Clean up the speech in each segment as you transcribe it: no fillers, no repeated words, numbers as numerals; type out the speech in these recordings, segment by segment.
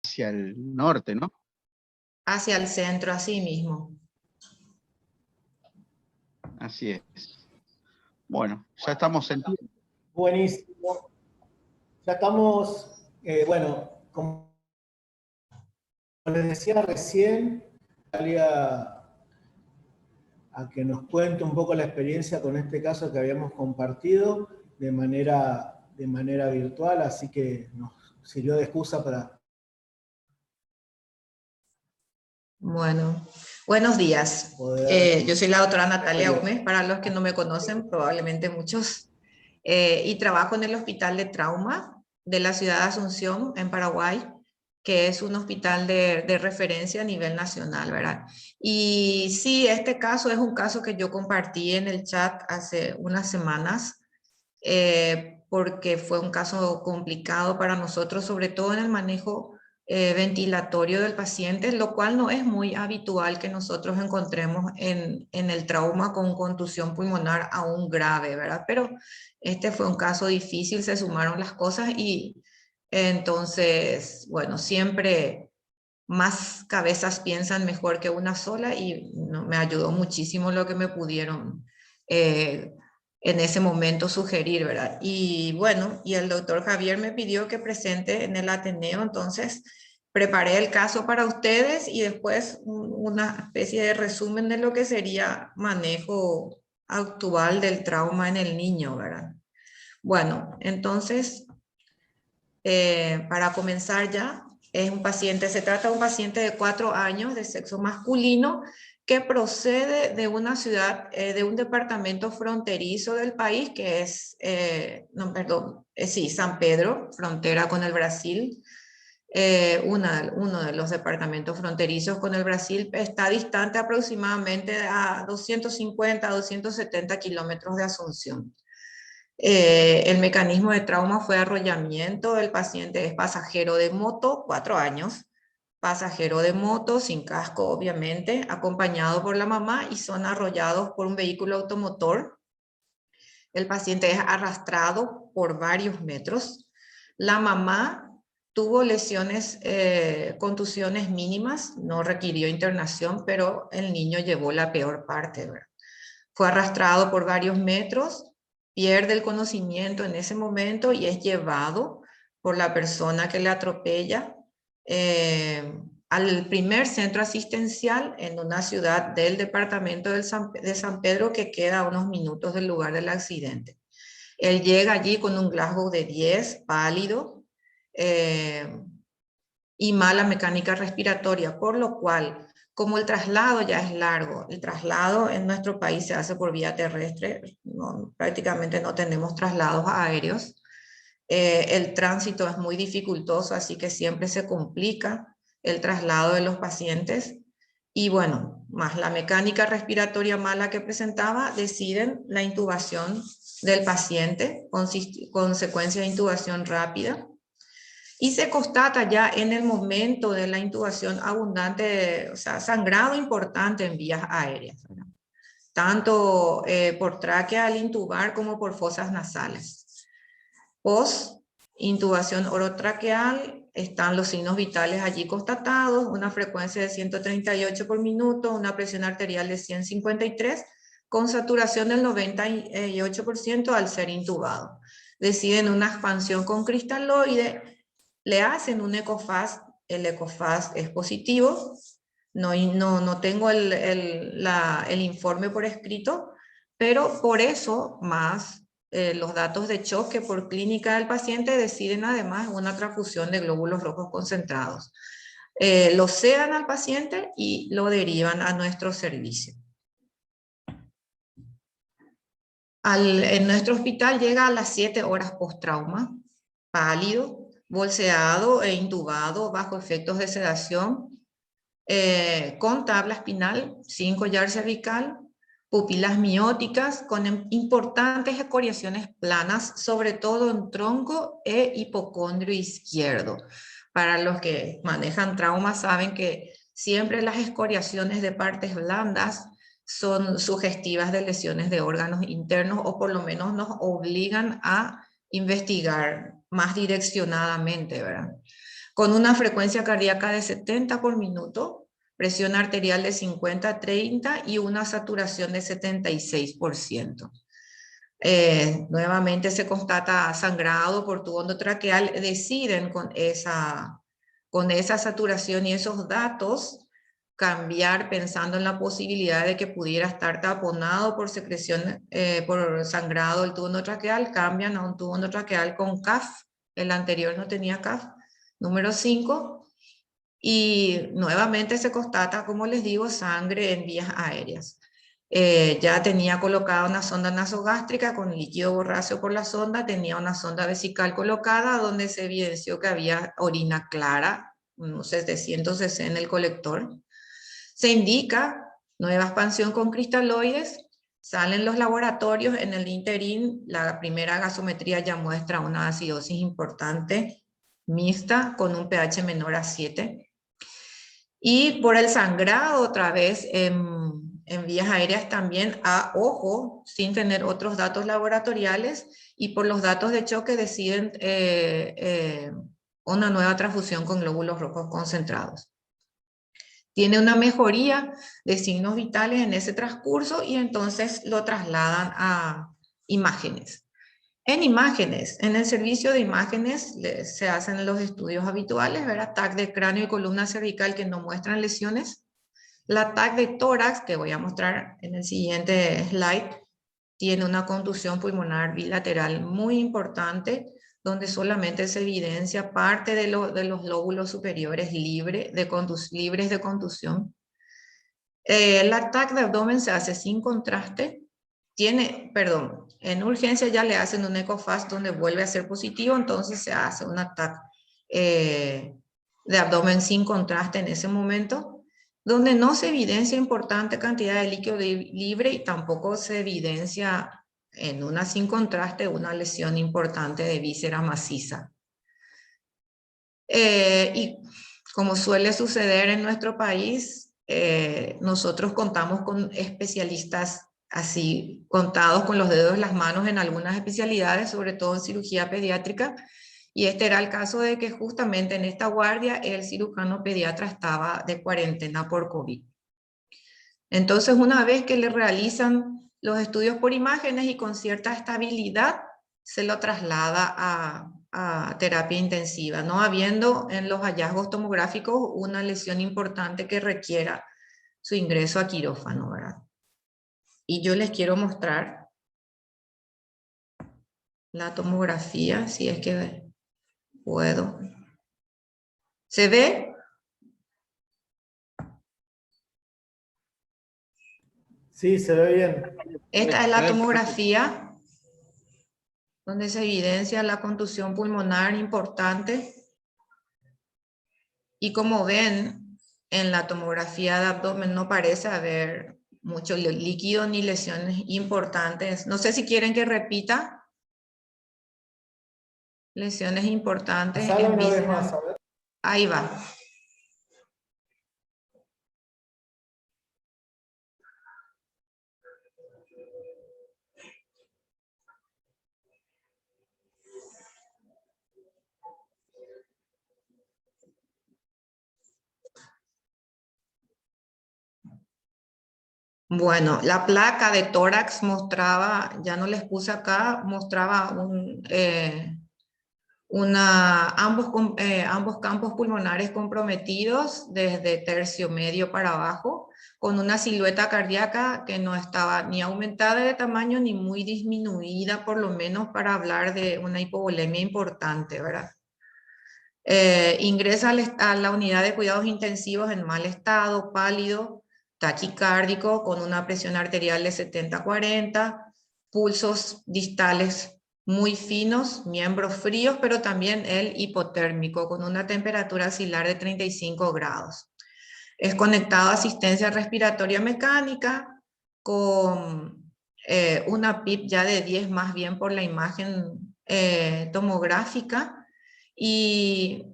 hacia el norte, ¿no? Hacia el centro, así mismo. Así es. Bueno, ya estamos en tiempo. Buenísimo. Ya estamos, bueno, como les decía recién, salía a que nos cuente un poco la experiencia con este caso que habíamos compartido de manera virtual, así que nos sirvió de excusa para... Bueno, buenos días. Yo soy la doctora Natalia Gómez, para los que no me conocen, probablemente muchos, y trabajo en el Hospital de Trauma de la ciudad de Asunción, en Paraguay, que es un hospital de referencia a nivel nacional, ¿verdad? Y sí, este caso es un caso que yo compartí en el chat hace unas semanas, porque fue un caso complicado para nosotros, sobre todo en el manejo ventilatorio del paciente, lo cual no es muy habitual que nosotros encontremos en el trauma con contusión pulmonar aún grave, ¿verdad? Pero este fue un caso difícil, se sumaron las cosas y entonces, bueno, siempre más cabezas piensan mejor que una sola y no, me ayudó muchísimo lo que me pudieron en ese momento sugerir, ¿verdad? Y bueno, y el doctor Javier me pidió que presente en el Ateneo, entonces preparé el caso para ustedes y después una especie de resumen de lo que sería manejo actual del trauma en el niño, ¿verdad? Bueno, entonces, para comenzar ya, se trata de un paciente de 4 años de sexo masculino que procede de una ciudad, de un departamento fronterizo del país, que es, sí, San Pedro, frontera con el Brasil. Uno de los departamentos fronterizos con el Brasil está distante aproximadamente a 250 a 270 kilómetros de Asunción. El mecanismo de trauma fue arrollamiento. El paciente es pasajero de moto, 4 años, pasajero de moto, sin casco obviamente, acompañado por la mamá y son arrollados por un vehículo automotor. El paciente es arrastrado por varios metros. La mamá tuvo lesiones, contusiones mínimas, no requirió internación, pero el niño llevó la peor parte, ¿verdad? Fue arrastrado por varios metros, pierde el conocimiento en ese momento y es llevado por la persona que le atropella al primer centro asistencial en una ciudad del departamento de San Pedro que queda a unos minutos del lugar del accidente. Él llega allí con un Glasgow de 10, pálido, y mala mecánica respiratoria, por lo cual, como el traslado ya es largo, el traslado en nuestro país se hace por vía terrestre, prácticamente no tenemos traslados aéreos, el tránsito es muy dificultoso, así que siempre se complica el traslado de los pacientes, y bueno, más la mecánica respiratoria mala que presentaba, deciden la intubación del paciente, con secuencia de intubación rápida. Y se constata ya en el momento de la intubación abundante, o sea, sangrado importante en vías aéreas, ¿verdad? Tanto por tráquea al intubar como por fosas nasales. Post intubación orotraqueal están los signos vitales allí constatados, una frecuencia de 138 por minuto, una presión arterial de 153, con saturación del 98% al ser intubado. Deciden una expansión con cristaloide, le hacen un ECOFAST, el ECOFAST es positivo, no tengo el informe por escrito, pero por eso más los datos de choque por clínica del paciente deciden además una transfusión de glóbulos rojos concentrados. Lo sedan al paciente y lo derivan a nuestro servicio. En nuestro hospital llega a las 7 horas post-trauma, pálido, bolseado e intubado bajo efectos de sedación, con tabla espinal, sin collar cervical, pupilas mióticas, con importantes escoriaciones planas, sobre todo en tronco e hipocondrio izquierdo. Para los que manejan trauma saben que siempre las escoriaciones de partes blandas son sugestivas de lesiones de órganos internos, o por lo menos nos obligan a investigar más direccionadamente, ¿verdad? con una frecuencia cardíaca de 70 por minuto, presión arterial de 50-30 y una saturación de 76%. Nuevamente se constata sangrado por tubo endotraqueal. Deciden con esa saturación y esos datos cambiar pensando en la posibilidad de que pudiera estar taponado por secreción, por sangrado el tubo endotraqueal. Cambian a un tubo endotraqueal con CAF. El anterior no tenía CAF. Número 5. Y nuevamente se constata, como les digo, sangre en vías aéreas. Ya tenía colocada una sonda nasogástrica con líquido borráceo por la sonda, tenía una sonda vesical colocada donde se evidenció que había orina clara, unos 700 cc en el colector. Se indica nueva expansión con cristaloides, salen los laboratorios. En el interín la primera gasometría ya muestra una acidosis importante, mixta, con un pH menor a 7. Y por el sangrado otra vez en vías aéreas también a ojo, sin tener otros datos laboratoriales, y por los datos de choque deciden una nueva transfusión con glóbulos rojos concentrados. Tiene una mejoría de signos vitales en ese transcurso y entonces lo trasladan a imágenes. En imágenes, en el servicio de imágenes se hacen los estudios habituales, ¿verdad? TAC de cráneo y columna cervical que no muestran lesiones. La TAC de tórax, que voy a mostrar en el siguiente slide, tiene una contusión pulmonar bilateral muy importante, donde solamente se evidencia parte de los lóbulos superiores libres de contusión. La TAC de abdomen se hace sin contraste. En urgencia ya le hacen un ecofast donde vuelve a ser positivo, entonces se hace un TAC de abdomen sin contraste en ese momento, donde no se evidencia importante cantidad de líquido libre y tampoco se evidencia en una sin contraste una lesión importante de víscera maciza. Y como suele suceder en nuestro país, nosotros contamos con especialistas así contados con los dedos de las manos en algunas especialidades, sobre todo en cirugía pediátrica, y este era el caso de que justamente en esta guardia el cirujano pediatra estaba de cuarentena por COVID. Entonces, una vez que le realizan los estudios por imágenes y con cierta estabilidad, se lo traslada a terapia intensiva, no habiendo en los hallazgos tomográficos una lesión importante que requiera su ingreso a quirófano, ¿verdad? Y yo les quiero mostrar la tomografía, si es que puedo. ¿Se ve? Sí, se ve bien. Esta es la tomografía donde se evidencia la contusión pulmonar importante. Y como ven, en la tomografía de abdomen no parece haber mucho líquido ni lesiones importantes. No sé si quieren que repita. Lesiones importantes. Pasala una vez más, a ver. Ahí va. Bueno, la placa de tórax mostraba, ya no les puse acá, mostraba ambos campos pulmonares comprometidos desde tercio medio para abajo, con una silueta cardíaca que no estaba ni aumentada de tamaño ni muy disminuida, por lo menos para hablar de una hipovolemia importante, ¿verdad? Ingresa a la unidad de cuidados intensivos en mal estado, pálido, taquicárdico, con una presión arterial de 70-40, pulsos distales muy finos, miembros fríos, pero también el hipotérmico, con una temperatura axilar de 35 grados. Es conectado a asistencia respiratoria mecánica, con una PIP ya de 10 más bien por la imagen tomográfica, y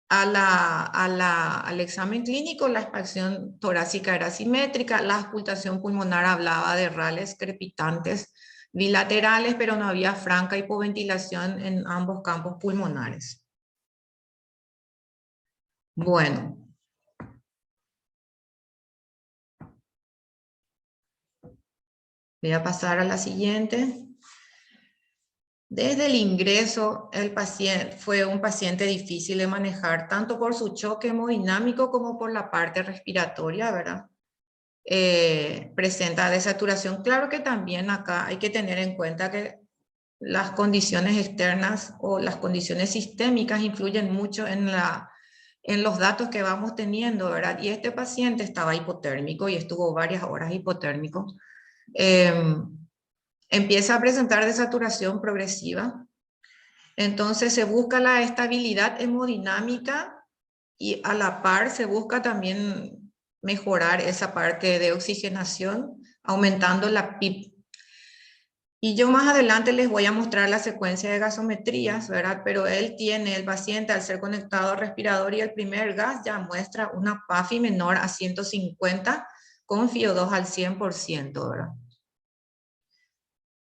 al examen clínico la expacción torácica era simétrica, la auscultación pulmonar hablaba de rales crepitantes bilaterales, pero no había franca hipoventilación en ambos campos pulmonares. Bueno. Voy a pasar a la siguiente. Desde el ingreso, el paciente fue un paciente difícil de manejar, tanto por su choque hemodinámico como por la parte respiratoria, ¿verdad? Presenta desaturación. Claro que también acá hay que tener en cuenta que las condiciones externas o las condiciones sistémicas influyen mucho en los datos que vamos teniendo, ¿verdad? Y este paciente estaba hipotérmico y estuvo varias horas hipotérmico. Empieza a presentar desaturación progresiva. Entonces se busca la estabilidad hemodinámica y a la par se busca también mejorar esa parte de oxigenación, aumentando la PIP. Y yo más adelante les voy a mostrar la secuencia de gasometrías, ¿verdad? Pero el paciente, al ser conectado al respirador y el primer gas, ya muestra una PAFI menor a 150 con FiO2 al 100%, ¿verdad?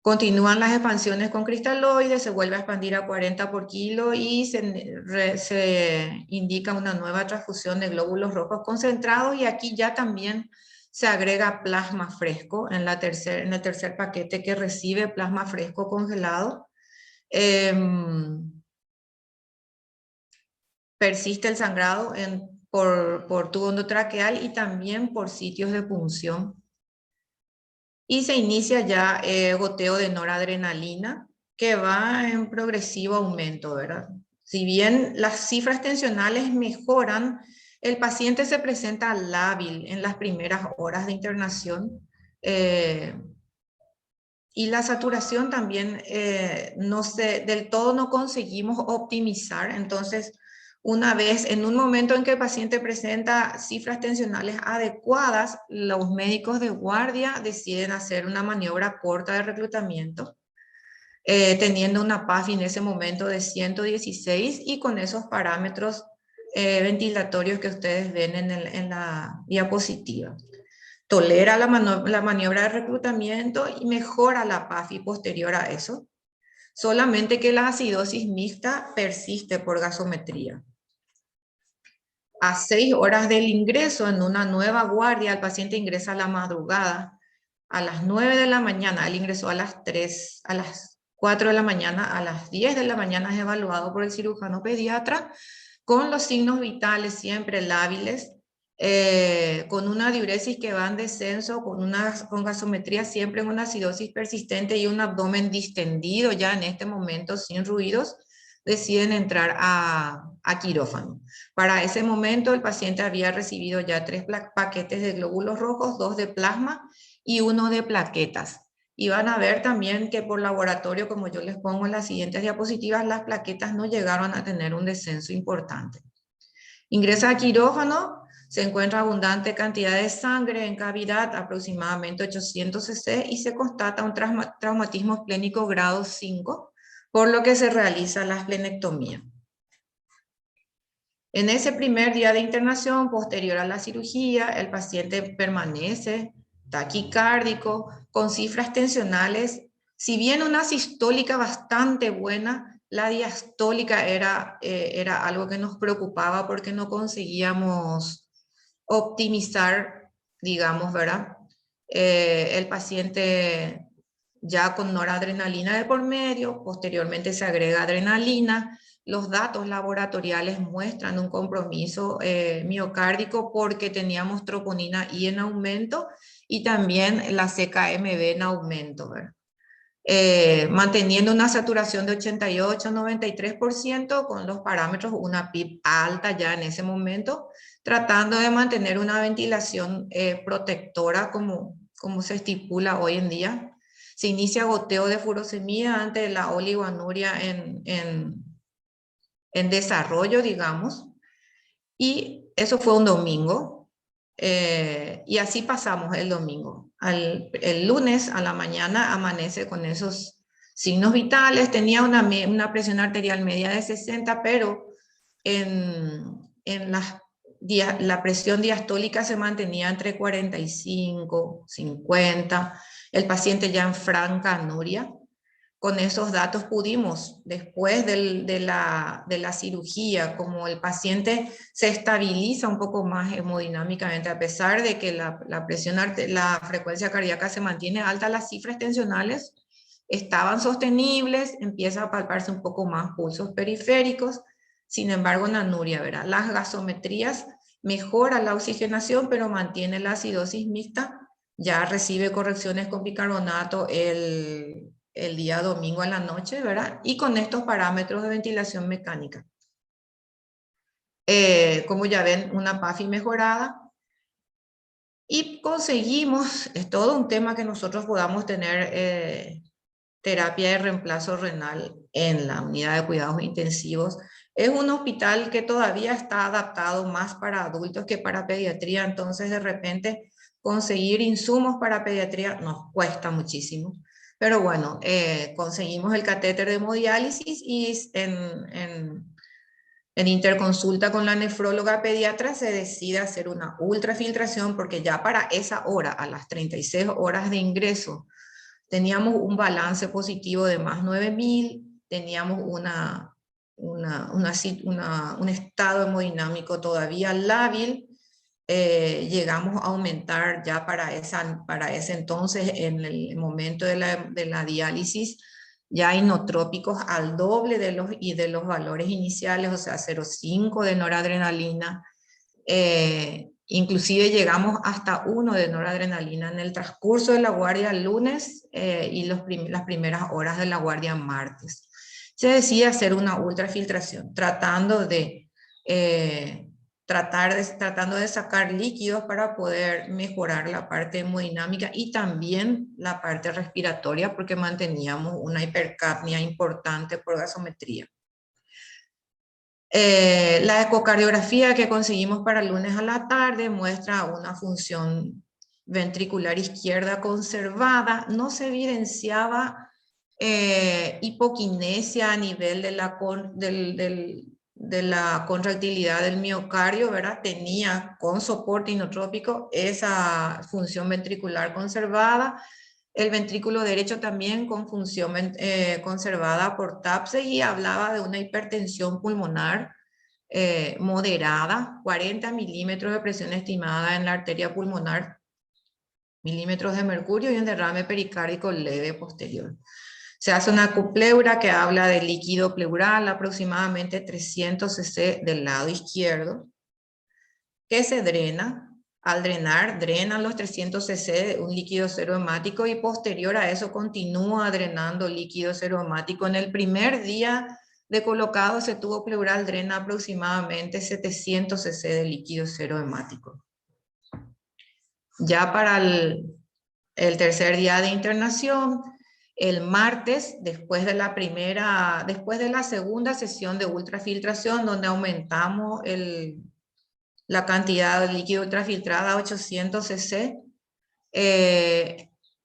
Continúan las expansiones con cristaloides, se vuelve a expandir a 40 por kilo y se indica una nueva transfusión de glóbulos rojos concentrados, y aquí ya también se agrega plasma fresco en el tercer paquete que recibe plasma fresco congelado. Persiste el sangrado por tubo endotraqueal y también por sitios de punción. Y se inicia ya goteo de noradrenalina, que va en progresivo aumento, ¿verdad? Si bien las cifras tensionales mejoran, el paciente se presenta lábil en las primeras horas de internación, y la saturación también del todo no conseguimos optimizar. Entonces, una vez, en un momento en que el paciente presenta cifras tensionales adecuadas, los médicos de guardia deciden hacer una maniobra corta de reclutamiento, teniendo una PAFI en ese momento de 116 y con esos parámetros ventilatorios que ustedes ven en la diapositiva. Tolera la maniobra de reclutamiento y mejora la PAFI posterior a eso, solamente que la acidosis mixta persiste por gasometría. A 6 horas del ingreso en una nueva guardia, el paciente ingresa a la madrugada, a las 9 de la mañana, él ingresó a las 4 de la mañana, a las 10 de la mañana es evaluado por el cirujano pediatra, con los signos vitales siempre lábiles, con una diuresis que va en descenso, con gasometría siempre en una acidosis persistente y un abdomen distendido ya en este momento sin ruidos, deciden entrar a quirófano. Para ese momento el paciente había recibido ya 3 paquetes de glóbulos rojos, 2 de plasma y 1 de plaquetas. Y van a ver también que por laboratorio, como yo les pongo en las siguientes diapositivas, las plaquetas no llegaron a tener un descenso importante. Ingresa a quirófano, se encuentra abundante cantidad de sangre en cavidad, aproximadamente 800 cc, y se constata un traumatismo esplénico grado 5, por lo que se realiza la esplenectomía. En ese primer día de internación, posterior a la cirugía, el paciente permanece taquicárdico, con cifras tensionales. Si bien una sistólica bastante buena, la diastólica era algo que nos preocupaba porque no conseguíamos optimizar, digamos, ¿verdad? El paciente ya con noradrenalina de por medio, posteriormente se agrega adrenalina. Los datos laboratoriales muestran un compromiso miocárdico porque teníamos troponina I en aumento y también la CKMB en aumento, ¿verdad? Manteniendo una saturación de 88-93% con los parámetros, una PIP alta ya en ese momento, tratando de mantener una ventilación protectora como se estipula hoy en día. Se inicia goteo de furosemida ante la oligoanuria en desarrollo, digamos, y eso fue un domingo, y así pasamos el domingo. El lunes a la mañana amanece con esos signos vitales, tenía una presión arterial media de 60, pero la presión diastólica se mantenía entre 45, 50, el paciente ya en franca anuria, con esos datos pudimos, después de la cirugía, como el paciente se estabiliza un poco más hemodinámicamente, a pesar de que la frecuencia cardíaca se mantiene alta, las cifras tensionales estaban sostenibles, empieza a palparse un poco más pulsos periféricos, sin embargo, en anuria, ¿verdad? Las gasometrías mejora la oxigenación, pero mantiene la acidosis mixta, ya recibe correcciones con bicarbonato el día domingo a la noche, ¿verdad? Y con estos parámetros de ventilación mecánica. Como ya ven, una PAFI mejorada. Y conseguimos, es todo un tema que nosotros podamos tener terapia de reemplazo renal en la unidad de cuidados intensivos. Es un hospital que todavía está adaptado más para adultos que para pediatría, entonces de repente conseguir insumos para pediatría nos cuesta muchísimo. Pero bueno, conseguimos el catéter de hemodiálisis y en interconsulta con la nefróloga pediatra se decide hacer una ultrafiltración porque ya para esa hora, a las 36 horas de ingreso, teníamos un balance positivo de más 9.000, teníamos un estado hemodinámico todavía lábil, llegamos a aumentar ya para ese entonces, en el momento de la diálisis, ya inotrópicos al doble de los valores iniciales, o sea, 0,5 de noradrenalina, inclusive llegamos hasta 1 de noradrenalina en el transcurso de la guardia el lunes y las primeras horas de la guardia martes. Se decide hacer una ultrafiltración, tratando de sacar líquidos para poder mejorar la parte hemodinámica y también la parte respiratoria, porque manteníamos una hipercapnia importante por gasometría. La ecocardiografía que conseguimos para el lunes a la tarde muestra una función ventricular izquierda conservada. No se evidenciaba hipoquinesia a nivel de la contractilidad del miocardio, ¿verdad? Tenía con soporte inotrópico esa función ventricular conservada. El ventrículo derecho también con función conservada por TAPSE y hablaba de una hipertensión pulmonar moderada, 40 milímetros de presión estimada en la arteria pulmonar, milímetros de mercurio y un derrame pericárdico leve posterior. Se hace una copleura que habla de líquido pleural, aproximadamente 300 cc del lado izquierdo, que se drena. Al drenar, drenan los 300 cc de un líquido serohemático y posterior a eso continúa drenando líquido serohemático. En el primer día de colocado ese tubo pleural drena aproximadamente 700 cc de líquido serohemático. Ya para el tercer día de internación, el martes, después de la segunda sesión de ultrafiltración, donde aumentamos la cantidad de líquido ultrafiltrada a 800 cc,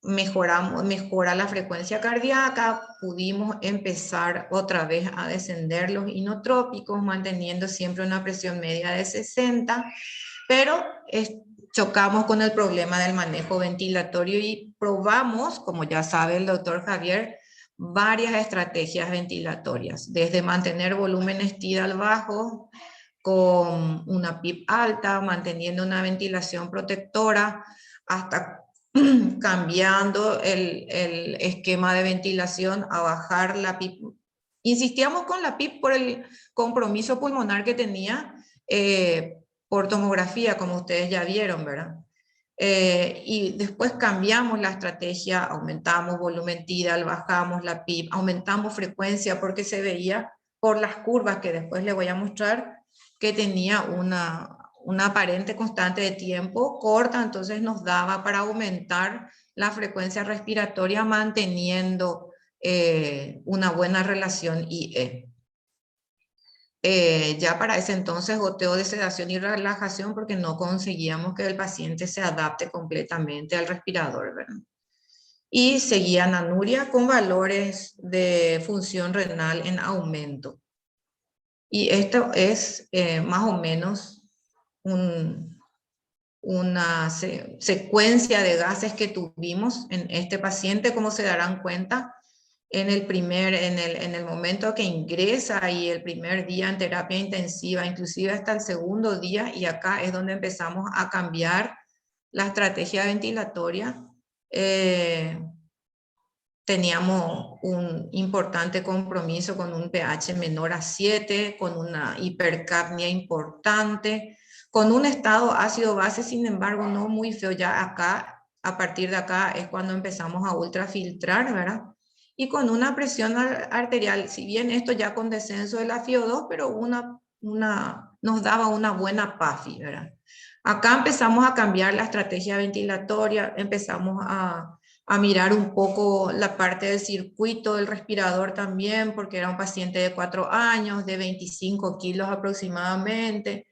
mejora la frecuencia cardíaca, pudimos empezar otra vez a descender los inotrópicos, manteniendo siempre una presión media de 60, pero chocamos con el problema del manejo ventilatorio y probamos, como ya sabe el doctor Javier, varias estrategias ventilatorias, desde mantener volúmenes tidal bajos, con una PIP alta, manteniendo una ventilación protectora, hasta cambiando el esquema de ventilación a bajar la PIP. Insistíamos con la PIP por el compromiso pulmonar que tenía por tomografía, como ustedes ya vieron, ¿verdad? Y después cambiamos la estrategia, aumentamos volumen tidal, bajamos la PIP, aumentamos frecuencia porque se veía por las curvas que después les voy a mostrar que tenía una aparente constante de tiempo corta, entonces nos daba para aumentar la frecuencia respiratoria manteniendo una buena relación IE. Ya para ese entonces goteo de sedación y relajación porque no conseguíamos que el paciente se adapte completamente al respirador, ¿verdad? Y seguían anuria con valores de función renal en aumento. Y esto es más o menos una secuencia de gases que tuvimos en este paciente. Como se darán cuenta, en el momento que ingresa y el primer día en terapia intensiva, inclusive hasta el segundo día, y acá es donde empezamos a cambiar la estrategia ventilatoria. Teníamos un importante compromiso con un pH menor a 7, con una hipercapnia importante, con un estado ácido-base, sin embargo, no muy feo. Ya acá, a partir de acá, es cuando empezamos a ultrafiltrar, ¿verdad? Y con una presión arterial, si bien esto ya con descenso de la FiO2, pero nos daba una buena PAFI, ¿verdad? Acá empezamos a cambiar la estrategia ventilatoria, empezamos a mirar un poco la parte del circuito del respirador también, porque era un paciente de 4 años, de 25 kilos aproximadamente.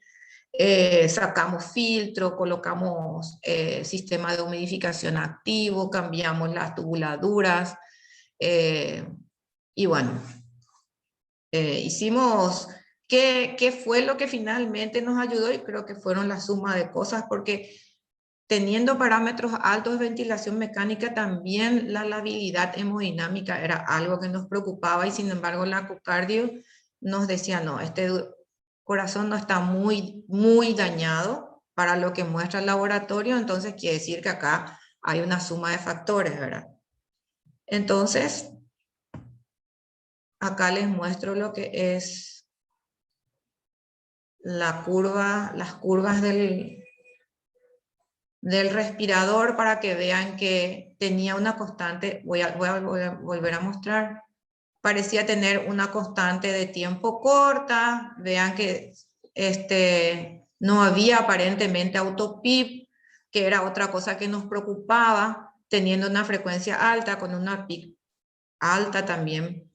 Sacamos filtro, colocamos sistema de humidificación activo, cambiamos las tubuladuras, y bueno, hicimos... ¿Qué fue lo que finalmente nos ayudó? Y creo que fueron la suma de cosas, porque teniendo parámetros altos de ventilación mecánica, también la labilidad hemodinámica era algo que nos preocupaba, y sin embargo la ecocardio nos decía, no, este corazón no está muy dañado para lo que muestra el laboratorio, entonces quiere decir que acá hay una suma de factores, ¿verdad? Entonces, acá les muestro lo que es las curvas del respirador, para que vean que tenía una constante. Voy a volver a mostrar. Parecía tener una constante de tiempo corta. Vean que no había aparentemente autopip, que era otra cosa que nos preocupaba, teniendo una frecuencia alta, con una PIC alta también.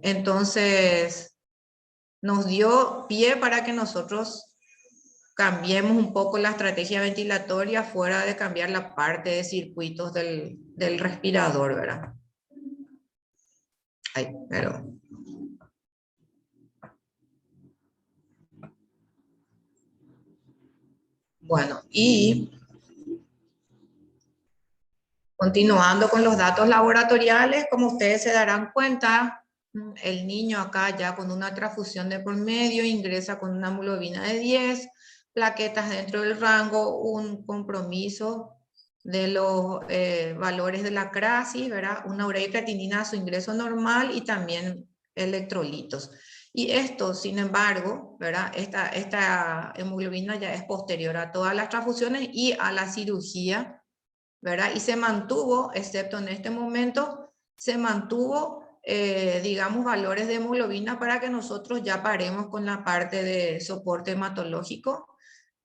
Entonces, nos dio pie para que nosotros cambiemos un poco la estrategia ventilatoria, fuera de cambiar la parte de circuitos del respirador, ¿verdad? Ay, pero... Bueno, y continuando con los datos laboratoriales, como ustedes se darán cuenta, el niño acá ya con una transfusión de por medio ingresa con una hemoglobina de 10, plaquetas dentro del rango, un compromiso de los valores de la CRASI, ¿verdad? Una urea y creatinina a su ingreso normal, y también electrolitos. Y esto, sin embargo, ¿verdad? Esta hemoglobina ya es posterior a todas las transfusiones y a la cirugía, ¿verdad? Y se mantuvo, excepto en este momento, se mantuvo, digamos, valores de hemoglobina para que nosotros ya paremos con la parte de soporte hematológico.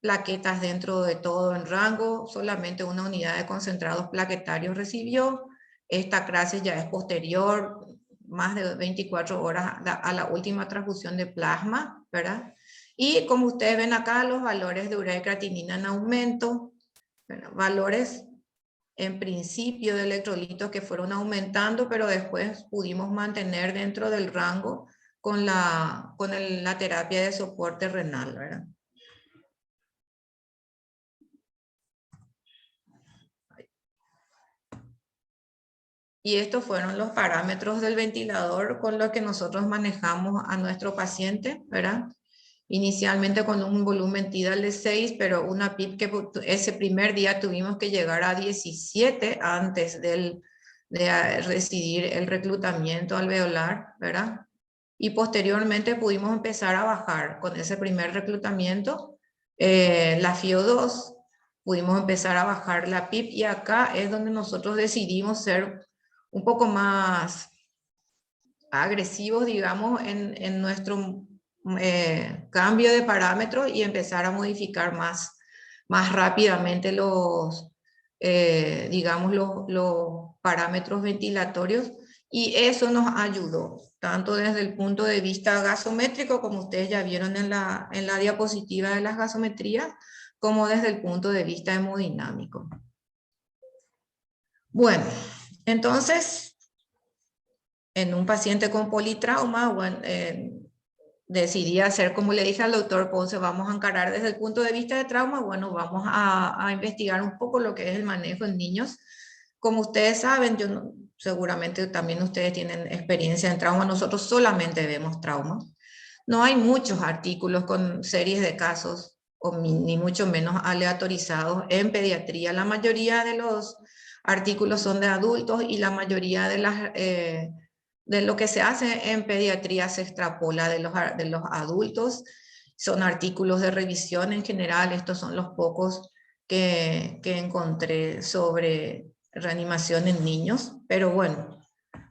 Plaquetas dentro de todo en rango, solamente una unidad de concentrados plaquetarios recibió. Esta CRASI ya es posterior, más de 24 horas a la última transfusión de plasma, ¿verdad? Y como ustedes ven acá, los valores de urea y creatinina en aumento, ¿verdad? Valores en principio de electrolitos que fueron aumentando, pero después pudimos mantener dentro del rango con la terapia de soporte renal, ¿verdad? Y estos fueron los parámetros del ventilador con los que nosotros manejamos a nuestro paciente, ¿verdad? Inicialmente con un volumen tidal de 6, pero una PIP que ese primer día tuvimos que llegar a 17 antes de recibir el reclutamiento alveolar, ¿verdad? Y posteriormente pudimos empezar a bajar con ese primer reclutamiento la FiO2, pudimos empezar a bajar la PIP, y acá es donde nosotros decidimos ser un poco más agresivos, digamos, en nuestro cambio de parámetros, y empezar a modificar más rápidamente digamos, los parámetros ventilatorios, y eso nos ayudó, tanto desde el punto de vista gasométrico, como ustedes ya vieron en la diapositiva de las gasometrías, como desde el punto de vista hemodinámico. Bueno, entonces, en un paciente con politrauma, bueno, decidí hacer, como le dije al doctor Ponce, vamos a encarar desde el punto de vista de trauma, bueno, vamos a investigar un poco lo que es el manejo en niños como ustedes saben, seguramente también ustedes tienen experiencia en trauma, nosotros solamente vemos trauma. No hay muchos artículos con series de casos, ni mucho menos aleatorizados en pediatría. La mayoría de los artículos son de adultos y la mayoría de lo que se hace en pediatría se extrapola de los adultos. Son artículos de revisión en general, estos son los pocos que encontré sobre reanimación en niños. Pero bueno,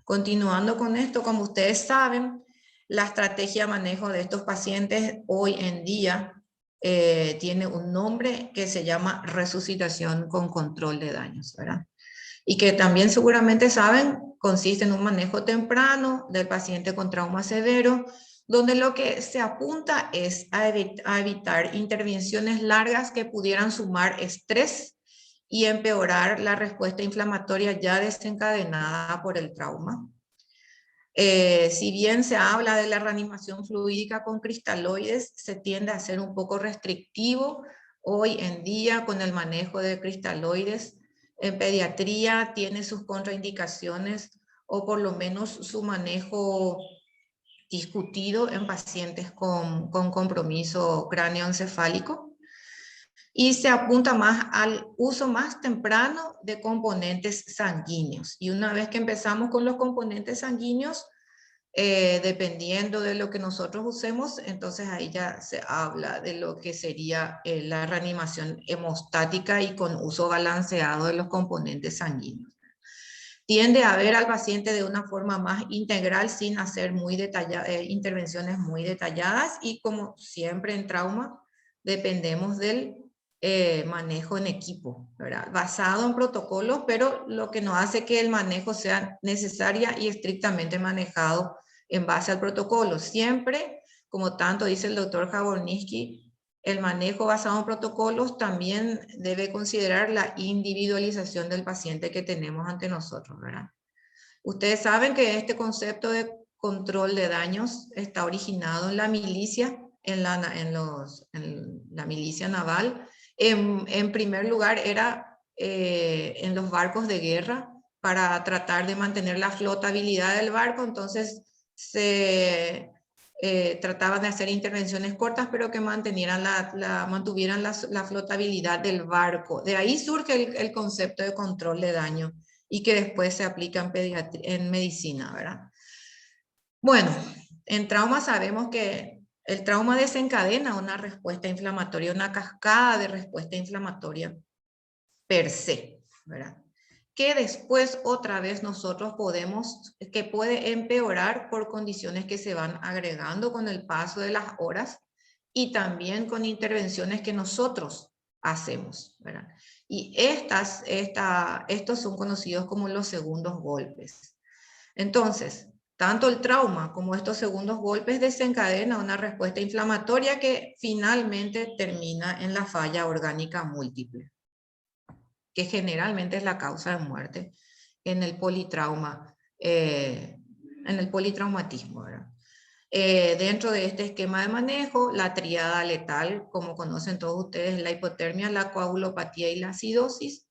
continuando con esto, como ustedes saben, la estrategia de manejo de estos pacientes hoy en día tiene un nombre que se llama resucitación con control de daños, ¿verdad? Y que también seguramente saben, consiste en un manejo temprano del paciente con trauma severo, donde lo que se apunta es a evitar intervenciones largas que pudieran sumar estrés y empeorar la respuesta inflamatoria ya desencadenada por el trauma. Si bien se habla de la reanimación fluídica con cristaloides, se tiende a ser un poco restrictivo hoy en día con el manejo de cristaloides. En pediatría tiene sus contraindicaciones o por lo menos su manejo discutido en pacientes con compromiso cráneoencefálico. Y se apunta más al uso más temprano de componentes sanguíneos. Y una vez que empezamos con los componentes sanguíneos, dependiendo de lo que nosotros usemos, entonces ahí ya se habla de lo que sería la reanimación hemostática y con uso balanceado de los componentes sanguíneos. Tiende a ver al paciente de una forma más integral sin hacer intervenciones muy detalladas y como siempre en trauma, dependemos del manejo en equipo, ¿verdad? Basado en protocolos, pero lo que nos hace que el manejo sea necesaria y estrictamente manejado en base al protocolo. Siempre, como tanto dice el doctor Jawornisky, el manejo basado en protocolos también debe considerar la individualización del paciente que tenemos ante nosotros, ¿verdad? Ustedes saben que este concepto de control de daños está originado en la milicia, en la milicia naval. En primer lugar era en los barcos de guerra para tratar de mantener la flotabilidad del barco, entonces se trataban de hacer intervenciones cortas, pero que mantuvieran la flotabilidad del barco. De ahí surge el concepto de control de daño y que después se aplica en medicina, ¿verdad? Bueno, en trauma sabemos que el trauma desencadena una respuesta inflamatoria, una cascada de respuesta inflamatoria per se, ¿verdad? Que después otra vez nosotros que puede empeorar por condiciones que se van agregando con el paso de las horas y también con intervenciones que nosotros hacemos, ¿verdad? Y estos son conocidos como los segundos golpes. Entonces, tanto el trauma como estos segundos golpes desencadenan una respuesta inflamatoria que finalmente termina en la falla orgánica múltiple, que generalmente es la causa de muerte en el politraumatismo, ¿verdad? Dentro de este esquema de manejo, la tríada letal, como conocen todos ustedes, la hipotermia, la coagulopatía y la acidosis.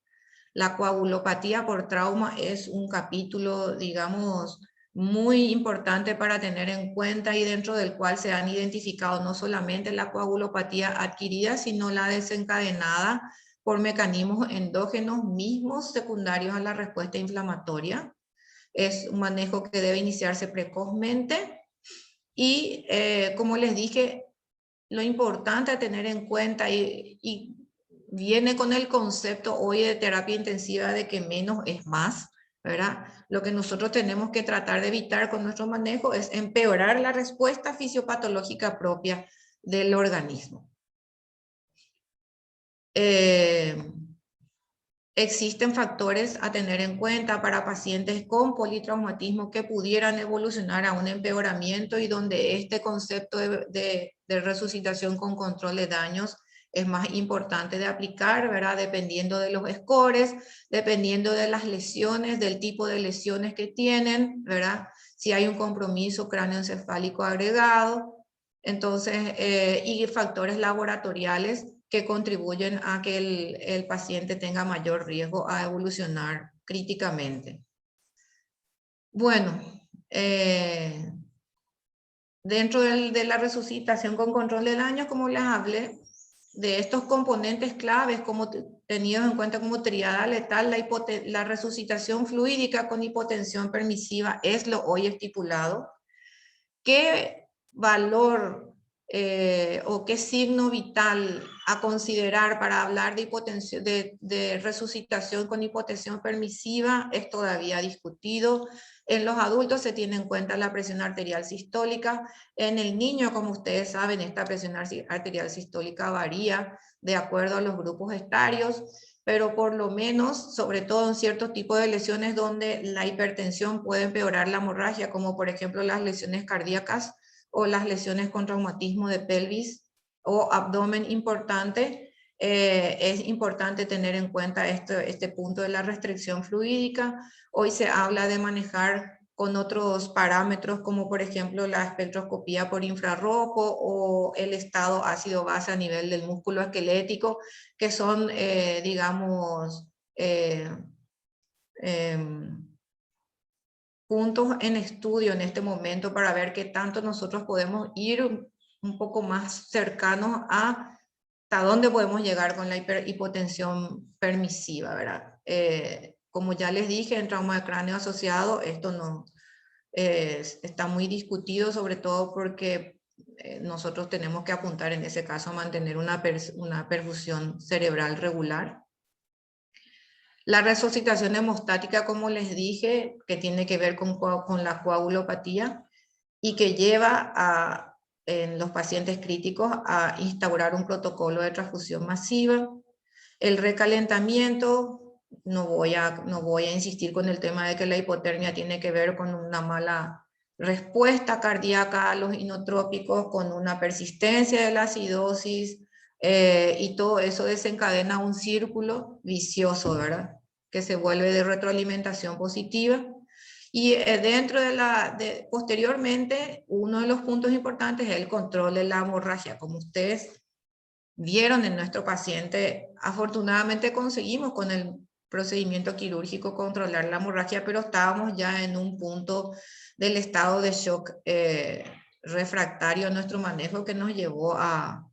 La coagulopatía por trauma es un capítulo, digamos, muy importante para tener en cuenta y dentro del cual se han identificado no solamente la coagulopatía adquirida, sino la desencadenada por mecanismos endógenos mismos secundarios a la respuesta inflamatoria. Es un manejo que debe iniciarse precozmente y, como les dije, lo importante a tener en cuenta y viene con el concepto hoy de terapia intensiva de que menos es más, ¿verdad? Lo que nosotros tenemos que tratar de evitar con nuestro manejo es empeorar la respuesta fisiopatológica propia del organismo. Existen factores a tener en cuenta para pacientes con politraumatismo que pudieran evolucionar a un empeoramiento y donde este concepto de resucitación con control de daños es más importante de aplicar, ¿verdad? Dependiendo de los scores, dependiendo de las lesiones, del tipo de lesiones que tienen, ¿verdad? Si hay un compromiso cráneoencefálico agregado, entonces, y factores laboratoriales que contribuyen a que el paciente tenga mayor riesgo a evolucionar críticamente. Bueno, dentro de la resucitación con control de daño, como les hablé, de estos componentes claves como tenidos en cuenta como triada letal, la resucitación fluídica con hipotensión permisiva es lo hoy estipulado. ¿Qué valor o qué signo vital a considerar para hablar de resucitación con hipotensión permisiva? Es todavía discutido. En los adultos se tiene en cuenta la presión arterial sistólica. En el niño, como ustedes saben, esta presión arterial sistólica varía de acuerdo a los grupos etarios, pero por lo menos, sobre todo en ciertos tipos de lesiones donde la hipertensión puede empeorar la hemorragia, como por ejemplo las lesiones cardíacas o las lesiones con traumatismo de pelvis o abdomen importante, es importante tener en cuenta este punto de la restricción fluídica. Hoy se habla de manejar con otros parámetros, como por ejemplo la espectroscopía por infrarrojo o el estado ácido-base a nivel del músculo esquelético, que son, digamos, puntos en estudio en este momento para ver qué tanto nosotros podemos ir un poco más cercanos a hasta dónde podemos llegar con la hipotensión permisiva, ¿verdad? Como ya les dije, en trauma de cráneo asociado, esto no está muy discutido, sobre todo porque nosotros tenemos que apuntar en ese caso a mantener una perfusión cerebral regular. La resucitación hemostática, como les dije, que tiene que ver con la coagulopatía y que lleva en los pacientes críticos a instaurar un protocolo de transfusión masiva. El recalentamiento, no voy a insistir con el tema de que la hipotermia tiene que ver con una mala respuesta cardíaca a los inotrópicos, con una persistencia de la acidosis, y todo eso desencadena un círculo vicioso, ¿verdad? Que se vuelve de retroalimentación positiva. Y posteriormente, uno de los puntos importantes es el control de la hemorragia. Como ustedes vieron en nuestro paciente, afortunadamente conseguimos con el procedimiento quirúrgico controlar la hemorragia, pero estábamos ya en un punto del estado de shock refractario a nuestro manejo que nos llevó a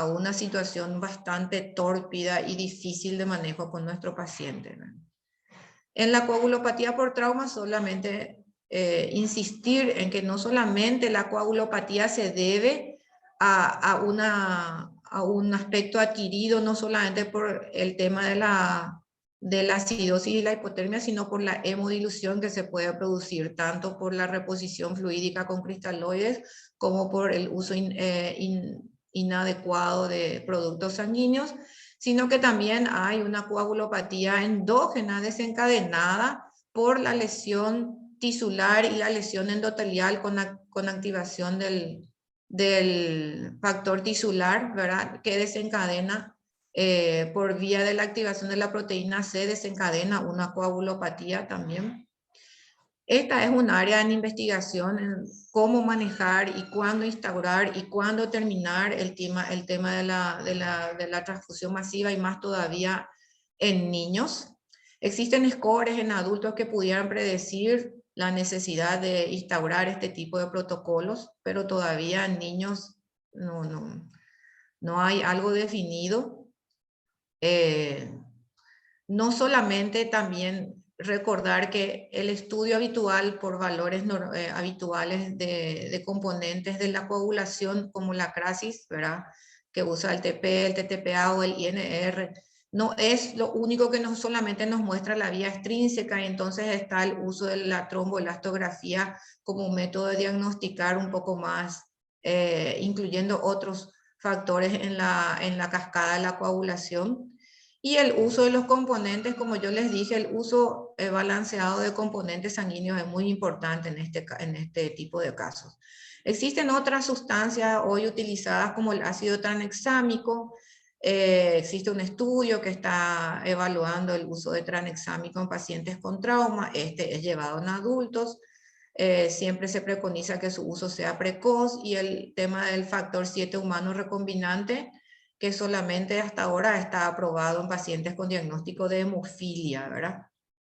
una situación bastante tórpida y difícil de manejo con nuestro paciente, ¿no? En la coagulopatía por trauma solamente insistir en que no solamente la coagulopatía se debe a un aspecto adquirido, no solamente por el tema de la acidosis y la hipotermia, sino por la hemodilución que se puede producir, tanto por la reposición fluídica con cristaloides como por el uso inadecuado de productos sanguíneos, sino que también hay una coagulopatía endógena desencadenada por la lesión tisular y la lesión endotelial con activación del factor tisular, ¿verdad? Que desencadena por vía de la activación de la proteína C, desencadena una coagulopatía también. Esta es un área en investigación en cómo manejar y cuándo instaurar y cuándo terminar el tema de la transfusión masiva y más todavía en niños. Existen scores en adultos que pudieran predecir la necesidad de instaurar este tipo de protocolos, pero todavía en niños no hay algo definido. No solamente también recordar que el estudio habitual por valores habituales de componentes de la coagulación, como la CRASIS, ¿verdad? Que usa el TP, el TTPA o el INR, no es lo único que no solamente nos muestra la vía extrínseca, y entonces está el uso de la tromboelastografía como un método de diagnosticar un poco más, incluyendo otros factores en la cascada de la coagulación. Y el uso de los componentes, como yo les dije, el uso balanceado de componentes sanguíneos es muy importante en este tipo de casos. Existen otras sustancias hoy utilizadas como el ácido tranexámico. Existe un estudio que está evaluando el uso de tranexámico en pacientes con trauma. Este es llevado en adultos. Siempre se preconiza que su uso sea precoz, y el tema del factor 7 humano recombinante, que solamente hasta ahora está aprobado en pacientes con diagnóstico de hemofilia, ¿verdad?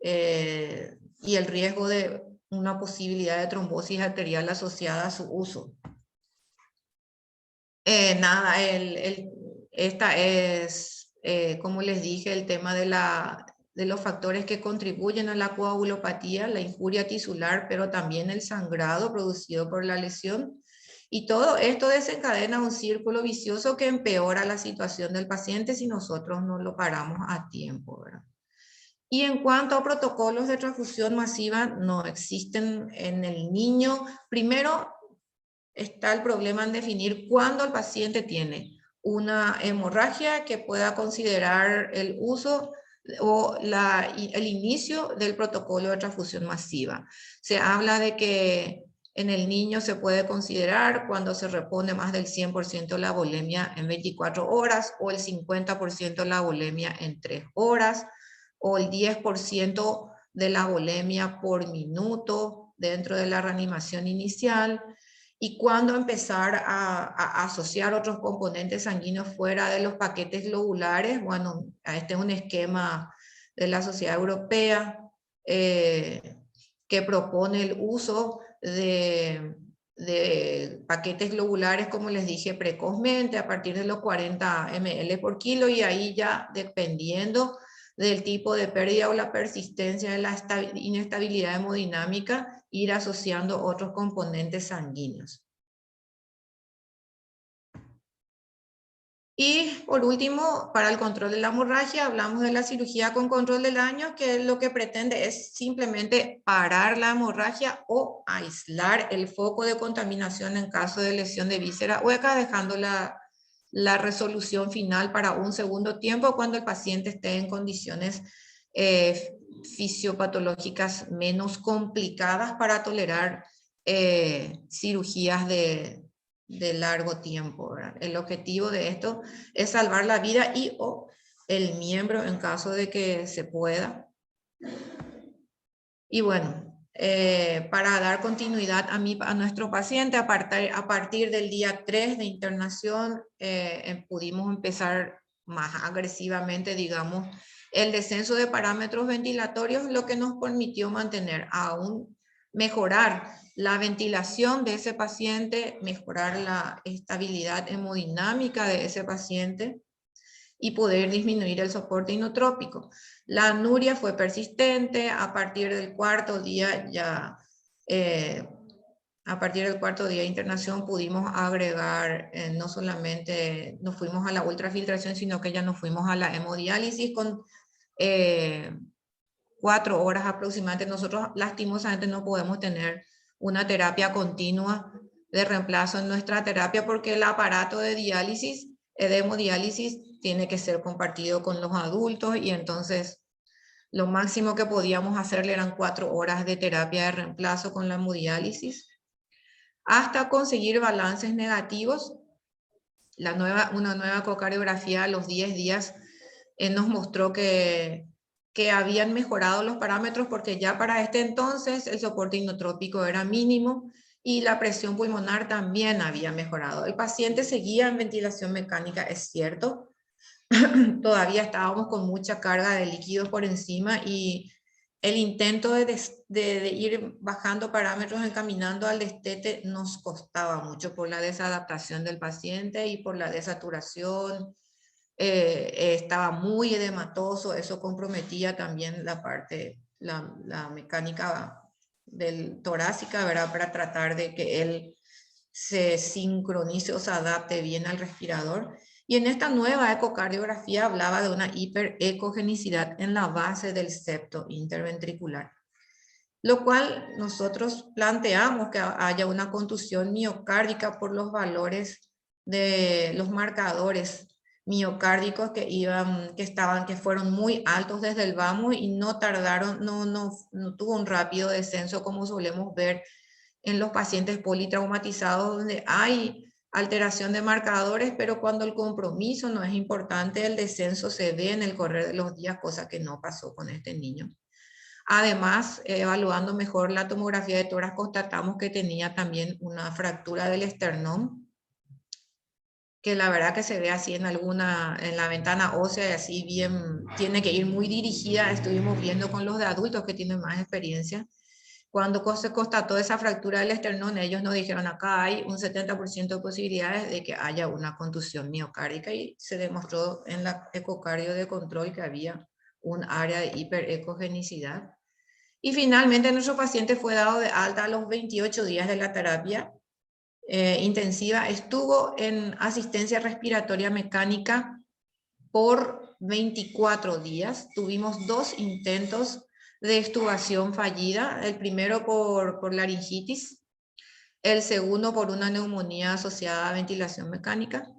Y el riesgo de una posibilidad de trombosis arterial asociada a su uso. Nada, esta es, como les dije, el tema de los factores que contribuyen a la coagulopatía, la injuria tisular, pero también el sangrado producido por la lesión. Y todo esto desencadena un círculo vicioso que empeora la situación del paciente si nosotros no lo paramos a tiempo, ¿verdad? Y en cuanto a protocolos de transfusión masiva, no existen en el niño. Primero está el problema en definir cuándo el paciente tiene una hemorragia que pueda considerar el uso o el inicio del protocolo de transfusión masiva. Se habla de que en el niño se puede considerar cuando se repone más del 100% la volemia en 24 horas o el 50% la volemia en 3 horas o el 10% de la volemia por minuto dentro de la reanimación inicial. Y cuándo empezar a asociar otros componentes sanguíneos fuera de los paquetes globulares. Bueno, este es un esquema de la Sociedad Europea que propone el uso de paquetes globulares, como les dije precozmente, a partir de los 40 ml por kilo, y ahí ya dependiendo del tipo de pérdida o la persistencia de la inestabilidad hemodinámica, ir asociando otros componentes sanguíneos. Y por último, para el control de la hemorragia, hablamos de la cirugía con control de daño, que lo que pretende es simplemente parar la hemorragia o aislar el foco de contaminación en caso de lesión de víscera hueca, dejando la resolución final para un segundo tiempo cuando el paciente esté en condiciones fisiopatológicas menos complicadas para tolerar cirugías de largo tiempo, ¿verdad? El objetivo de esto es salvar la vida y o el miembro en caso de que se pueda. Y bueno, para dar continuidad a nuestro paciente, a partir del día 3 de internación, pudimos empezar más agresivamente, digamos, el descenso de parámetros ventilatorios, lo que nos permitió mantener aún, mejorar la ventilación de ese paciente, mejorar la estabilidad hemodinámica de ese paciente y poder disminuir el soporte inotrópico. La anuria fue persistente. A partir del cuarto día de internación pudimos agregar, no solamente nos fuimos a la ultrafiltración, sino que ya nos fuimos a la hemodiálisis con 4 horas aproximadamente. Nosotros lastimosamente no podemos tener una terapia continua de reemplazo en nuestra terapia porque el aparato de diálisis, de hemodiálisis, tiene que ser compartido con los adultos, y entonces lo máximo que podíamos hacerle eran 4 horas de terapia de reemplazo con la hemodiálisis hasta conseguir balances negativos. Una nueva ecocardiografía a los 10 días nos mostró que habían mejorado los parámetros, porque ya para este entonces el soporte inotrópico era mínimo y la presión pulmonar también había mejorado. El paciente seguía en ventilación mecánica, es cierto. Todavía estábamos con mucha carga de líquidos por encima y el intento de ir bajando parámetros encaminando al destete nos costaba mucho por la desadaptación del paciente y por la desaturación. Estaba muy edematoso, eso comprometía también la parte, la mecánica torácica, ¿verdad? Para tratar de que él se sincronice o se adapte bien al respirador. Y en esta nueva ecocardiografía hablaba de una hiperecogenicidad en la base del septo interventricular, lo cual nosotros planteamos que haya una contusión miocárdica por los valores de los marcadores miocárdicos que fueron muy altos desde el vamos y no tardaron, no tuvo un rápido descenso como solemos ver en los pacientes politraumatizados, donde hay alteración de marcadores, pero cuando el compromiso no es importante, el descenso se ve en el correr de los días, cosa que no pasó con este niño. Además, evaluando mejor la tomografía de tórax, constatamos que tenía también una fractura del esternón que la verdad que se ve así en la ventana ósea y así bien, tiene que ir muy dirigida. Estuvimos viendo con los de adultos que tienen más experiencia. Cuando se constató esa fractura del esternón, ellos nos dijeron acá hay un 70% de posibilidades de que haya una contusión miocárdica y se demostró en la ecocardio de control que había un área de hiperecogenicidad. Y finalmente nuestro paciente fue dado de alta a los 28 días de la terapia intensiva. Estuvo en asistencia respiratoria mecánica por 24 días. Tuvimos 2 intentos de extubación fallida, el primero por laringitis, el segundo por una neumonía asociada a ventilación mecánica.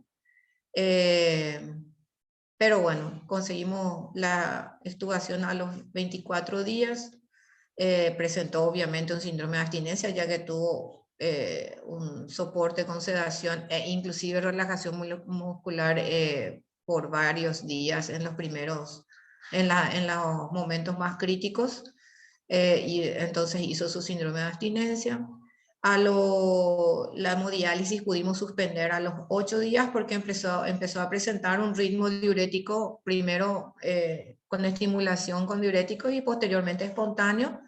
Pero bueno, conseguimos la extubación a los 24 días. Presentó obviamente un síndrome de abstinencia, ya que tuvo un soporte con sedación e inclusive relajación muscular por varios días en los primeros, en los momentos más críticos, y entonces hizo su síndrome de abstinencia. La hemodiálisis pudimos suspender a los 8 días porque empezó a presentar un ritmo diurético, primero con estimulación con diuréticos y posteriormente espontáneo,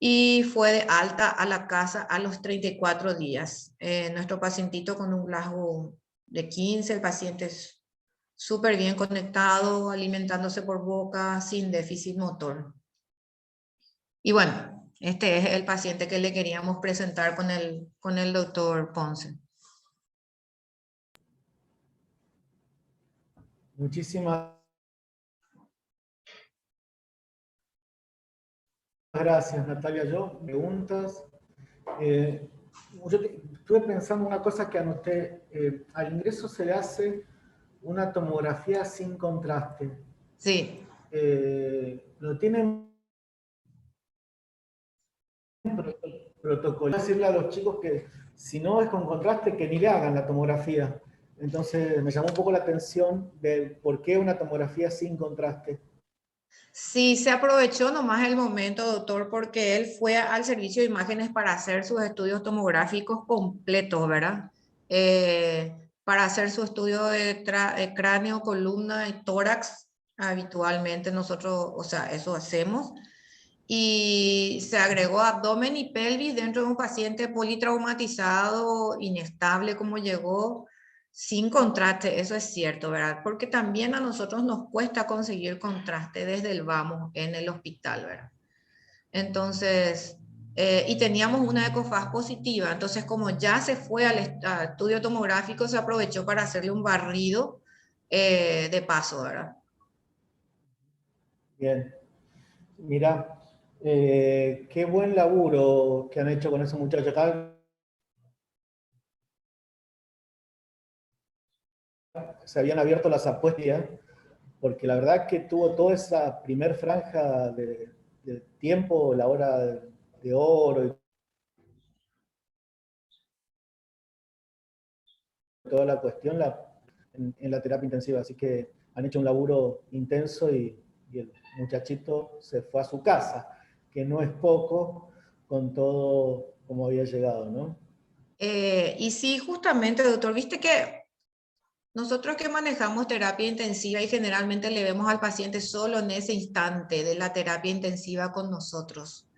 y fue de alta a la casa a los 34 días. Nuestro pacientito con un Glasgow de 15, el paciente es súper bien conectado, alimentándose por boca, sin déficit motor. Y bueno, este es el paciente que le queríamos presentar con el doctor Ponce. Muchísimas gracias, Natalia. Yo, preguntas. Yo estuve pensando una cosa que anoté. Al ingreso se le hace una tomografía sin contraste. Sí. Lo tienen protocolo. Decirle a los chicos que si no es con contraste, que ni le hagan la tomografía. Entonces me llamó un poco la atención de por qué una tomografía sin contraste. Sí, se aprovechó nomás el momento, doctor, porque él fue al servicio de imágenes para hacer sus estudios tomográficos completos, ¿verdad? Para hacer su estudio de cráneo, columna y tórax, habitualmente nosotros, o sea, eso hacemos. Y se agregó abdomen y pelvis dentro de un paciente politraumatizado, inestable como llegó, sin contraste, eso es cierto, ¿verdad? Porque también a nosotros nos cuesta conseguir contraste desde el vamos en el hospital, ¿verdad? Entonces, y teníamos una ecofaz positiva, entonces como ya se fue al estudio tomográfico, se aprovechó para hacerle un barrido de paso, ¿verdad? Bien. Mira, qué buen laburo que han hecho con ese muchacho. Acá se habían abierto las apuestas, porque la verdad que tuvo toda esa primer franja de tiempo, la hora de oro y toda la cuestión en la terapia intensiva. Así que han hecho un laburo intenso y el muchachito se fue a su casa, que no es poco con todo como había llegado, ¿no? Y sí, justamente, doctor, viste que nosotros que manejamos terapia intensiva y generalmente le vemos al paciente solo en ese instante de la terapia intensiva con nosotros.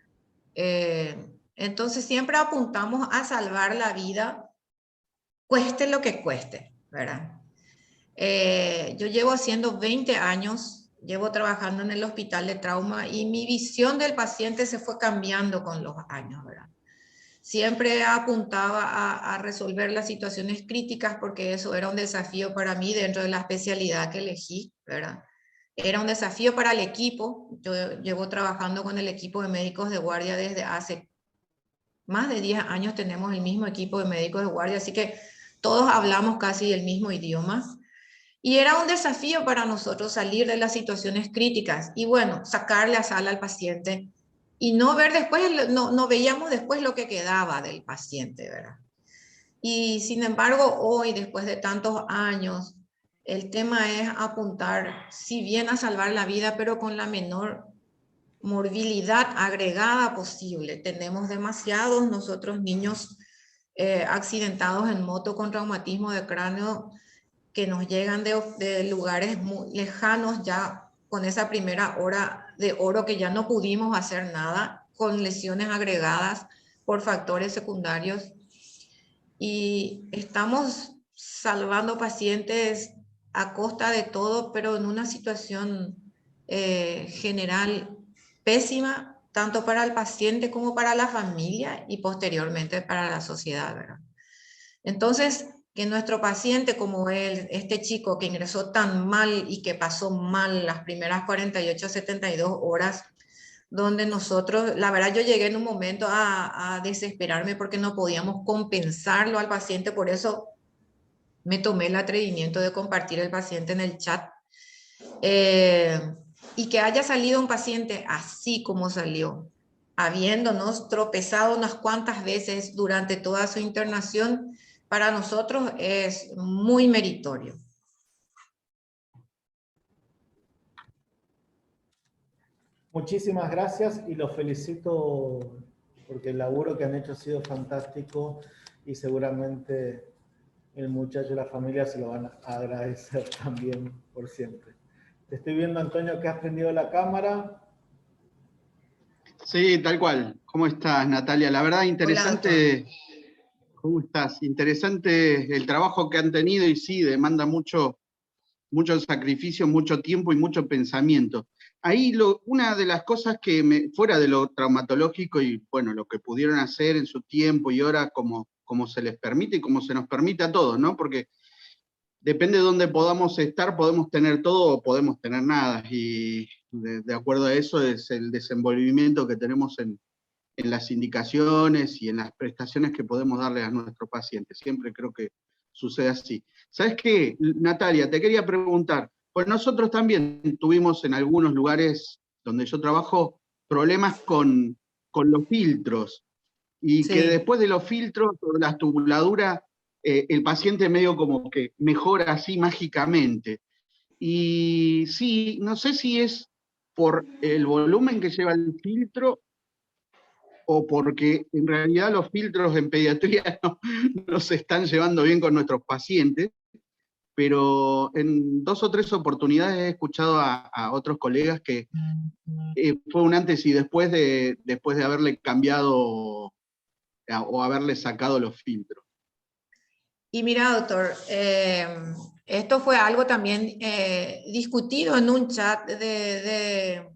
Entonces siempre apuntamos a salvar la vida, cueste lo que cueste, ¿verdad? Yo llevo haciendo 20 años, llevo trabajando en el hospital de trauma y mi visión del paciente se fue cambiando con los años, ¿verdad? Siempre apuntaba a resolver las situaciones críticas porque eso era un desafío para mí dentro de la especialidad que elegí, ¿verdad? Era un desafío para el equipo. Yo llevo trabajando con el equipo de médicos de guardia desde hace más de 10 años, tenemos el mismo equipo de médicos de guardia, así que todos hablamos casi el mismo idioma. Y era un desafío para nosotros salir de las situaciones críticas y bueno, sacarle a sala al paciente y no ver después, no veíamos después lo que quedaba del paciente, ¿verdad? Y sin embargo, hoy, después de tantos años, el tema es apuntar, si bien a salvar la vida, pero con la menor morbilidad agregada posible. Tenemos demasiados nosotros niños accidentados en moto con traumatismo de cráneo que nos llegan de lugares muy lejanos ya con esa primera hora de oro que ya no pudimos hacer nada, con lesiones agregadas por factores secundarios. Y estamos salvando pacientes a costa de todo, pero en una situación general pésima, tanto para el paciente como para la familia y posteriormente para la sociedad, ¿verdad? Entonces, que nuestro paciente como él, este chico que ingresó tan mal y que pasó mal las primeras 48 a 72 horas, donde nosotros, la verdad yo llegué en un momento a desesperarme porque no podíamos compensarlo al paciente, por eso me tomé el atrevimiento de compartir el paciente en el chat. Y que haya salido un paciente así como salió, habiéndonos tropezado unas cuantas veces durante toda su internación, para nosotros es muy meritorio. Muchísimas gracias y los felicito porque el laburo que han hecho ha sido fantástico y seguramente el muchacho y la familia se lo van a agradecer también por siempre. Te estoy viendo, Antonio, que has prendido la cámara. Sí, tal cual. ¿Cómo estás, Natalia? La verdad, interesante. ¿Cómo estás? Interesante el trabajo que han tenido y sí, demanda mucho sacrificio, mucho tiempo y mucho pensamiento. Ahí una de las cosas que fuera de lo traumatológico y bueno, lo que pudieron hacer en su tiempo y ahora como se les permite y como se nos permite a todos, ¿no? Porque depende de dónde podamos estar, podemos tener todo o podemos tener nada. Y de acuerdo a eso es el desenvolvimiento que tenemos en las indicaciones y en las prestaciones que podemos darle a nuestros pacientes. Siempre creo que sucede así. ¿Sabes qué, Natalia? Te quería preguntar, pues nosotros también tuvimos en algunos lugares donde yo trabajo problemas con los filtros, y que después de los filtros, la tubuladura, el paciente medio como que mejora así mágicamente. Y sí, no sé si es por el volumen que lleva el filtro o porque en realidad los filtros en pediatría no se están llevando bien con nuestros pacientes, pero en 2 o 3 oportunidades he escuchado a otros colegas que fue un antes y después de haberle cambiado o haberle sacado los filtros. Y mira, doctor, esto fue algo también discutido en un chat de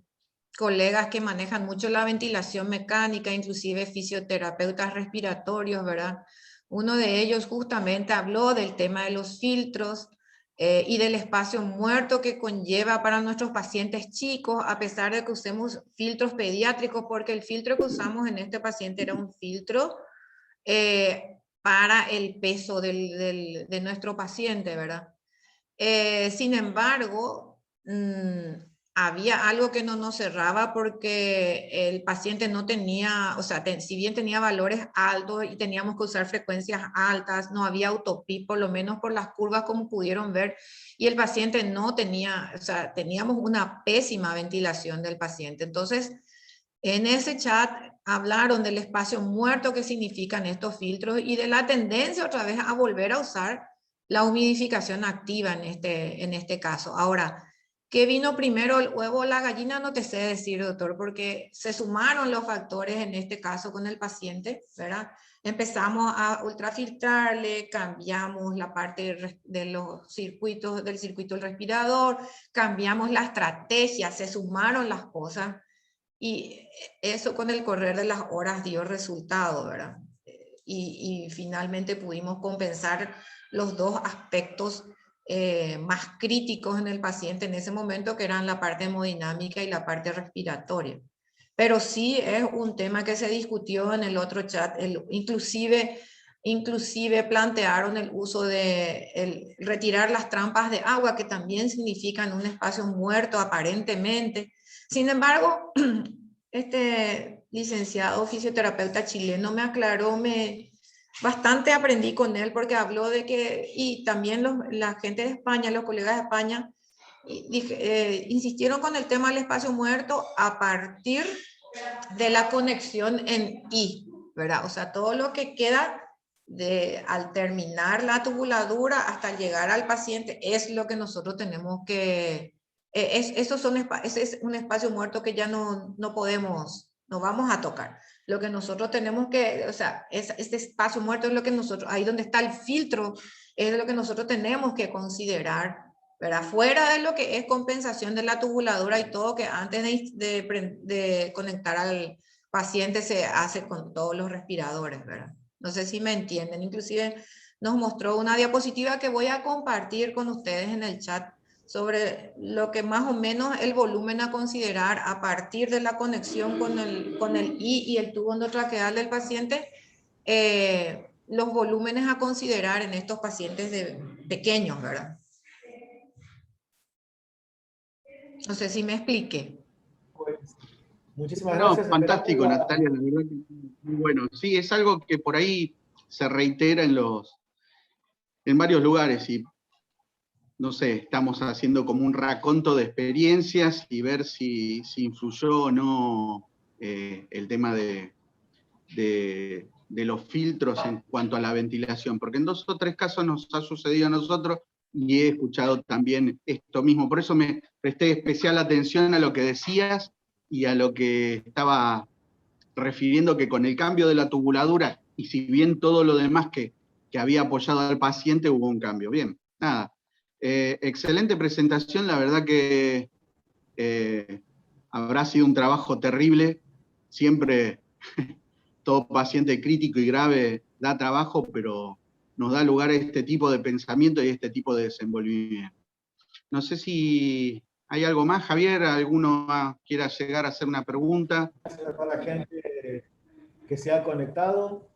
colegas que manejan mucho la ventilación mecánica, inclusive fisioterapeutas respiratorios, ¿verdad? Uno de ellos justamente habló del tema de los filtros y del espacio muerto que conlleva para nuestros pacientes chicos, a pesar de que usemos filtros pediátricos, porque el filtro que usamos en este paciente era un filtro para el peso de nuestro paciente, ¿verdad? Sin embargo, había algo que no nos cerraba porque el paciente no tenía, o sea, si bien tenía valores altos y teníamos que usar frecuencias altas, no había autopip, por lo menos por las curvas como pudieron ver, y el paciente no tenía, o sea, teníamos una pésima ventilación del paciente. Entonces, en ese chat hablaron del espacio muerto que significan estos filtros y de la tendencia otra vez a volver a usar la humidificación activa en este caso. Ahora, ¿qué vino primero, el huevo o la gallina? No te sé decir, doctor, porque se sumaron los factores en este caso con el paciente, ¿verdad? Empezamos a ultrafiltrarle, cambiamos la parte de los circuitos, del circuito del respirador, cambiamos la estrategia, se sumaron las cosas y eso con el correr de las horas dio resultado, ¿verdad? Y finalmente pudimos compensar los dos aspectos más críticos en el paciente en ese momento, que eran la parte hemodinámica y la parte respiratoria. Pero sí es un tema que se discutió en el otro chat, inclusive plantearon el uso de retirar las trampas de agua, que también significan un espacio muerto aparentemente. Sin embargo, este licenciado fisioterapeuta chileno me aclaró, bastante aprendí con él porque habló de que, y también la gente de España, los colegas de España, insistieron con el tema del espacio muerto a partir de la conexión en I, ¿verdad? O sea, todo lo que queda al terminar la tubuladura hasta llegar al paciente es lo que nosotros tenemos que... ese es un espacio muerto que ya no vamos a tocar. Lo que nosotros tenemos que, o sea, este espacio muerto es lo que nosotros, ahí donde está el filtro, es lo que nosotros tenemos que considerar, ¿verdad? Fuera de lo que es compensación de la tubuladura y todo, que antes de conectar al paciente se hace con todos los respiradores, ¿verdad? No sé si me entienden. Inclusive nos mostró una diapositiva que voy a compartir con ustedes en el chat sobre lo que más o menos el volumen a considerar a partir de la conexión con el I y el tubo endotraqueal del paciente, los volúmenes a considerar en estos pacientes pequeños, ¿verdad? No sé si me expliqué. Pues, muchísimas gracias. Fantástico, Natalia, la verdad que muy bueno. Sí, es algo que por ahí se reitera en varios lugares y no sé, estamos haciendo como un raconto de experiencias y ver si influyó o no el tema de los filtros en cuanto a la ventilación, porque en 2 o 3 casos nos ha sucedido a nosotros y he escuchado también esto mismo. Por eso me presté especial atención a lo que decías y a lo que estaba refiriendo, que con el cambio de la tubuladura, y si bien todo lo demás que había apoyado al paciente, hubo un cambio. Bien, nada. Excelente presentación, la verdad que habrá sido un trabajo terrible. Siempre todo paciente crítico y grave da trabajo, pero nos da lugar a este tipo de pensamiento y a este tipo de desenvolvimiento. No sé si hay algo más, Javier, alguno quiera llegar a hacer una pregunta. Gracias a toda la gente que se ha conectado.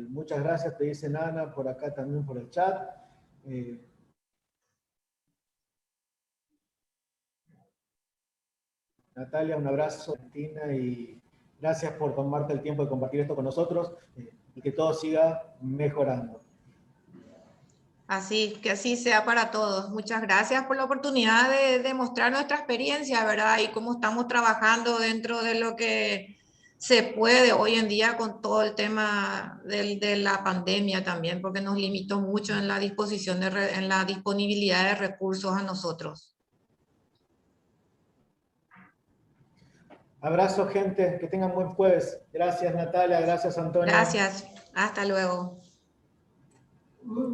Muchas gracias, te dice Nana, por acá también por el chat. Natalia, un abrazo, Argentina, y gracias por tomarte el tiempo de compartir esto con nosotros y que todo siga mejorando. Que así sea para todos. Muchas gracias por la oportunidad de mostrar nuestra experiencia, ¿verdad? Y cómo estamos trabajando dentro de lo que se puede hoy en día con todo el tema de la pandemia también, porque nos limitó mucho en la en la disponibilidad de recursos a nosotros. Abrazo, gente, que tengan buen jueves. Gracias, Natalia, gracias, Antonio. Gracias, hasta luego.